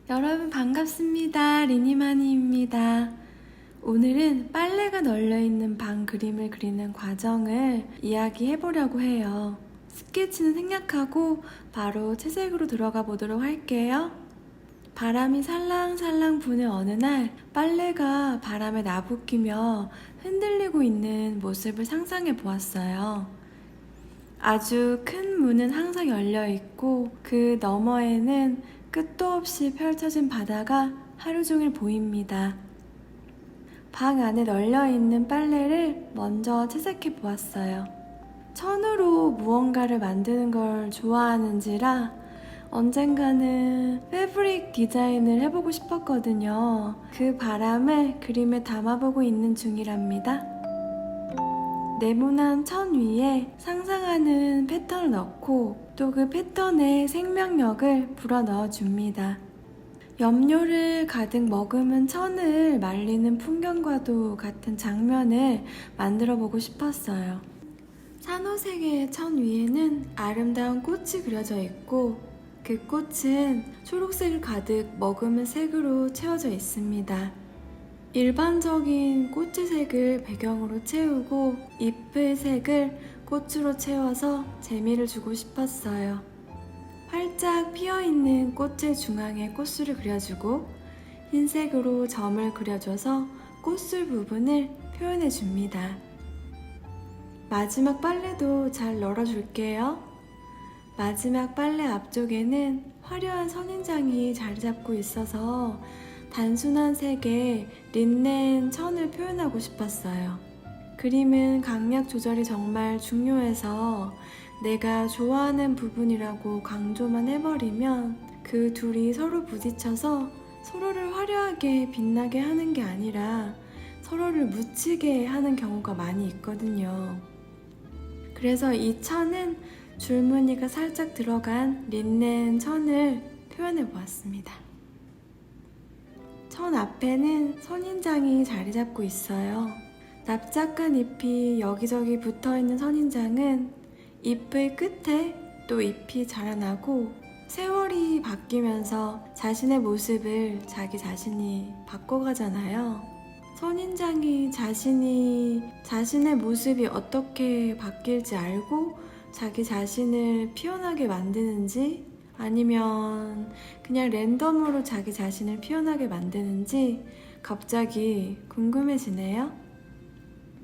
여러분 반갑습니다. 리니마니입니다. 오늘은 빨래가 널려있는 방 그림을 그리는 과정을 이야기해보려고 해요. 스케치는 생략하고 바로 채색으로 들어가 보도록 할게요. 바람이 살랑살랑 부는 어느 날 빨래가 바람에 나부끼며 흔들리고 있는 모습을 상상해 보았어요. 아주 큰 문은 항상 열려있고 그 너머에는 끝도 없이 펼쳐진 바다가 하루 종일 보입니다. 방 안에 널려있는 빨래를 먼저 채색해 보았어요. 천으로 무언가를 만드는 걸 좋아하는지라 언젠가는 패브릭 디자인을 해보고 싶었거든요. 그 바람을 그림에 담아보고 있는 중이랍니다. 네모난 천 위에 상상하는 패턴을 넣고 또 그 패턴에 생명력을 불어넣어 줍니다. 염료를 가득 머금은 천을 말리는 풍경과도 같은 장면을 만들어 보고 싶었어요. 산호색의 천 위에는 아름다운 꽃이 그려져 있고 그 꽃은 초록색을 가득 머금은 색으로 채워져 있습니다. 일반적인 꽃의 색을 배경으로 채우고 잎의 색을 꽃으로 채워서 재미를 주고 싶었어요. 활짝 피어있는 꽃의 중앙에 꽃술을 그려주고 흰색으로 점을 그려줘서 꽃술 부분을 표현해 줍니다. 마지막 빨래도 잘 널어줄게요. 마지막 빨래 앞쪽에는 화려한 선인장이 자리 잡고 있어서 단순한 색의 린넨 천을 표현하고 싶었어요. 그림은 강약 조절이 정말 중요해서 내가 좋아하는 부분이라고 강조만 해버리면 그 둘이 서로 부딪혀서 서로를 화려하게 빛나게 하는 게 아니라 서로를 묻히게 하는 경우가 많이 있거든요. 그래서 이 천은 줄무늬가 살짝 들어간 린넨 천을 표현해 보았습니다. 천 앞에는 선인장이 자리 잡고 있어요. 납작한 잎이 여기저기 붙어있는 선인장은 잎의 끝에 또 잎이 자라나고 세월이 바뀌면서 자신의 모습을 자기 자신이 바꿔가잖아요. 선인장이 자신의 모습이 어떻게 바뀔지 알고 자기 자신을 피어나게 만드는지 아니면 그냥 랜덤으로 자기 자신을 피어나게 만드는지 갑자기 궁금해지네요.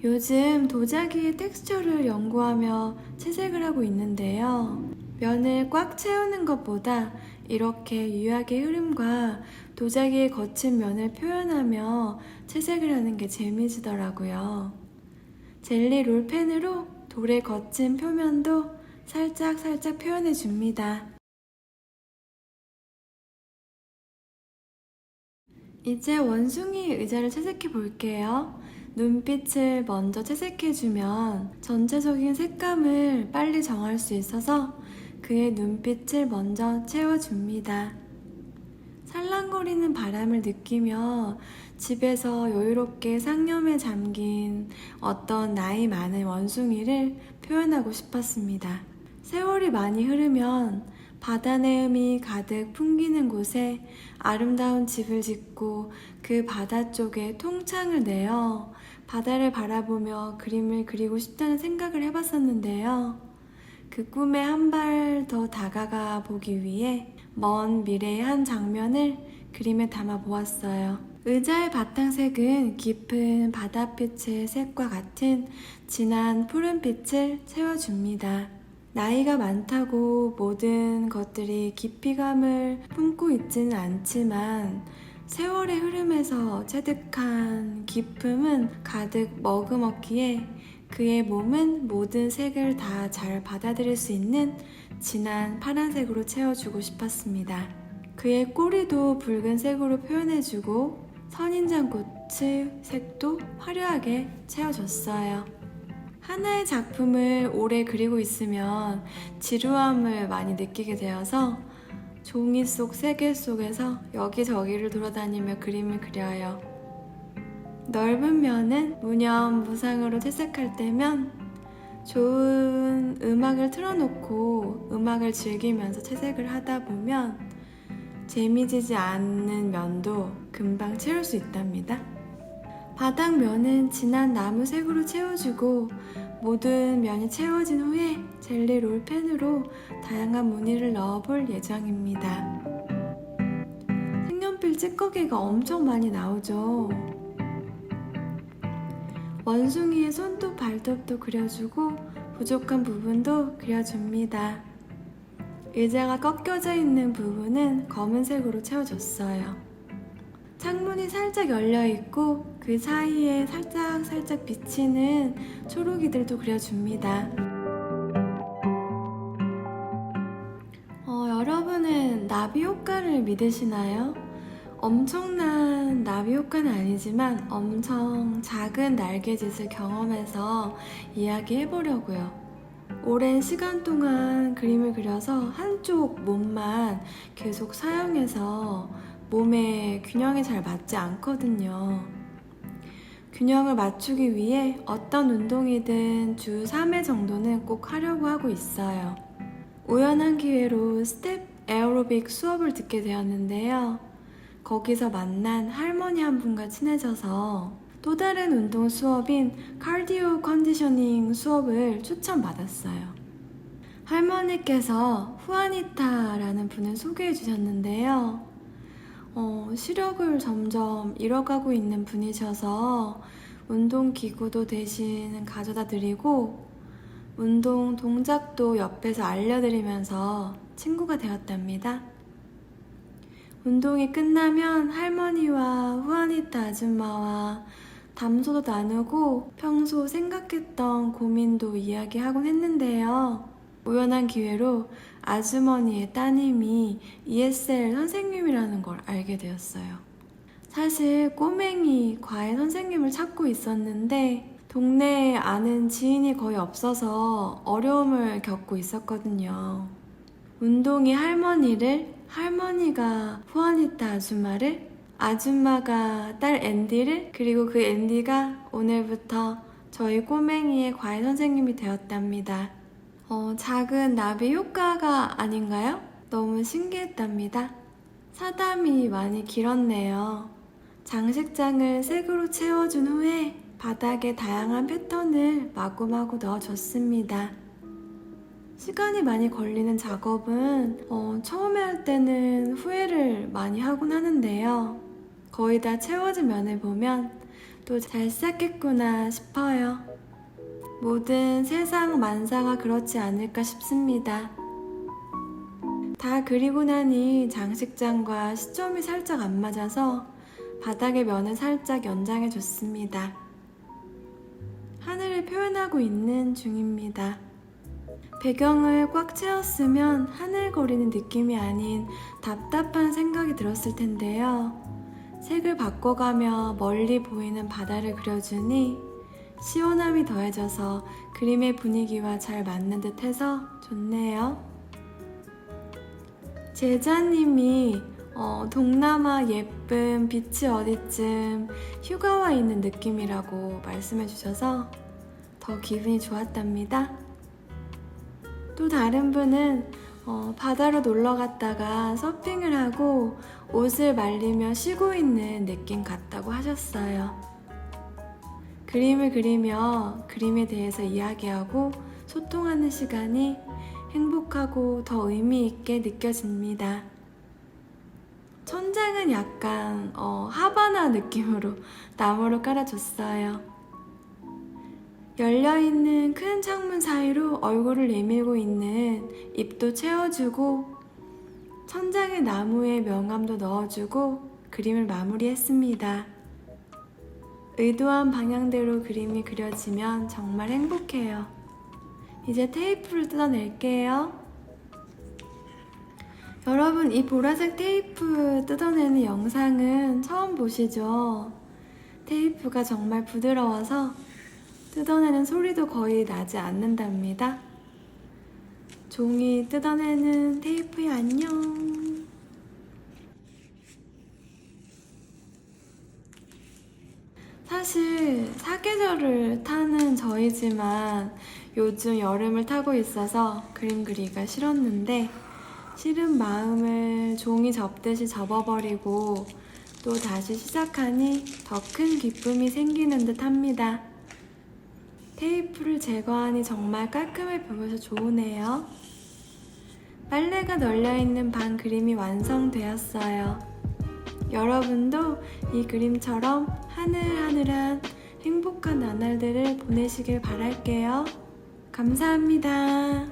요즘 도자기의 텍스처를 연구하며 채색을 하고 있는데요. 면을 꽉 채우는 것보다 이렇게 유약의 흐름과 도자기의 거친 면을 표현하며 채색을 하는 게 재미지더라고요. 젤리 롤펜으로 돌의 거친 표면도 살짝 표현해 줍니다. 이제 원숭이 의자를 채색해 볼게요. 눈빛을 먼저 채색해주면 전체적인 색감을 빨리 정할 수 있어서 그의 눈빛을 먼저 채워줍니다. 살랑거리는 바람을 느끼며 집에서 여유롭게 상념에 잠긴 어떤 나이 많은 원숭이를 표현하고 싶었습니다. 세월이 많이 흐르면 바다 내음이 가득 풍기는 곳에 아름다운 집을 짓고 그 바다 쪽에 통창을 내어 바다를 바라보며 그림을 그리고 싶다는 생각을 해봤었는데요. 그 꿈에 한 발 더 다가가 보기 위해 먼 미래의 한 장면을 그림에 담아 보았어요. 의자의 바탕색은 깊은 바다빛의 색과 같은 진한 푸른빛을 채워줍니다. 나이가 많다고 모든 것들이 깊이감을 품고 있지는 않지만 세월의 흐름에서 체득한 기품은 가득 머금었기에 그의 몸은 모든 색을 다 잘 받아들일 수 있는 진한 파란색으로 채워주고 싶었습니다. 그의 꼬리도 붉은색으로 표현해주고 선인장꽃의 색도 화려하게 채워줬어요. 하나의 작품을 오래 그리고 있으면 지루함을 많이 느끼게 되어서 종이 속 세계 속에서 여기저기를 돌아다니며 그림을 그려요. 넓은 면은 무념무상으로 채색할 때면 좋은 음악을 틀어놓고 음악을 즐기면서 채색을 하다 보면 재미지지 않는 면도 금방 채울 수 있답니다. 바닥 면은 진한 나무색으로 채워주고 모든 면이 채워진 후에 젤리 롤펜으로 다양한 무늬를 넣어볼 예정입니다. 색연필 찌꺼기가 엄청 많이 나오죠. 원숭이의 손톱 발톱도 그려주고 부족한 부분도 그려줍니다. 의자가 꺾여져 있는 부분은 검은색으로 채워줬어요. 창문이 살짝 열려있고 그 사이에 살짝 비치는 초록이들도 그려줍니다. 여러분은 나비 효과를 믿으시나요? 엄청난 나비 효과는 아니지만 엄청 작은 날개짓을 경험해서 이야기해보려고요. 오랜 시간 동안 그림을 그려서 한쪽 몸만 계속 사용해서 몸에 균형이 잘 맞지 않거든요. 균형을 맞추기 위해 어떤 운동이든 주 3회 정도는 꼭 하려고 하고 있어요. 우연한 기회로 스텝 에어로빅 수업을 듣게 되었는데요. 거기서 만난 할머니 한 분과 친해져서 또 다른 운동 수업인 카디오 컨디셔닝 수업을 추천받았어요. 할머니께서 후아니타라는 분을 소개해 주셨는데요. 시력을 점점 잃어가고 있는 분이셔서 운동기구도 대신 가져다 드리고 운동 동작도 옆에서 알려드리면서 친구가 되었답니다. 운동이 끝나면 할머니와 후아니타 아줌마와 담소도 나누고 평소 생각했던 고민도 이야기하곤 했는데요. 우연한 기회로 아주머니의 따님이 ESL 선생님이라는 걸 알게 되었어요. 사실 꼬맹이 과외 선생님을 찾고 있었는데 동네에 아는 지인이 거의 없어서 어려움을 겪고 있었거든요. 운동이 할머니를, 할머니가 후아니타 아줌마를, 아줌마가 딸 앤디를, 그리고 그 앤디가 오늘부터 저희 꼬맹이의 과외 선생님이 되었답니다. 작은 나비 효과가 아닌가요? 너무 신기했답니다. 사담이 많이 길었네요. 장식장을 색으로 채워준 후에 바닥에 다양한 패턴을 마구마구 넣어줬습니다. 시간이 많이 걸리는 작업은 처음에 할 때는 후회를 많이 하곤 하는데요. 거의 다 채워진 면을 보면 또 잘 시작했구나 싶어요. 모든 세상 만사가 그렇지 않을까 싶습니다. 다 그리고 나니 장식장과 시점이 살짝 안 맞아서 바닥의 면을 살짝 연장해 줬습니다. 하늘을 표현하고 있는 중입니다. 배경을 꽉 채웠으면 하늘거리는 느낌이 아닌 답답한 생각이 들었을 텐데요. 색을 바꿔가며 멀리 보이는 바다를 그려주니 시원함이 더해져서 그림의 분위기와 잘 맞는 듯 해서 좋네요. 제자님이 동남아 예쁜 빛이 어디쯤 휴가 와 있는 느낌이라고 말씀해 주셔서 더 기분이 좋았답니다. 또 다른 분은 바다로 놀러 갔다가 서핑을 하고 옷을 말리며 쉬고 있는 느낌 같다고 하셨어요. 그림을 그리며 그림에 대해서 이야기하고 소통하는 시간이 행복하고 더 의미 있게 느껴집니다. 천장은 약간 하바나 느낌으로 나무로 깔아줬어요. 열려있는 큰 창문 사이로 얼굴을 내밀고 있는 입도 채워주고 천장에 나무에 명암도 넣어주고 그림을 마무리했습니다. 의도한 방향대로 그림이 그려지면 정말 행복해요. 이제 테이프를 뜯어낼게요. 여러분, 이 보라색 테이프 뜯어내는 영상은 처음 보시죠? 테이프가 정말 부드러워서 뜯어내는 소리도 거의 나지 않는답니다. 종이 뜯어내는 테이프야, 안녕. 사실 사계절을 타는 저희지만 요즘 여름을 타고 있어서 그림 그리기가 싫었는데 싫은 마음을 종이 접듯이 접어버리고 또 다시 시작하니 더 큰 기쁨이 생기는 듯 합니다. 테이프를 제거하니 정말 깔끔해 보여서 좋으네요. 빨래가 널려있는 방 그림이 완성되었어요. 여러분도 이 그림처럼 하늘하늘한 행복한 나날들을 보내시길 바랄게요. 감사합니다.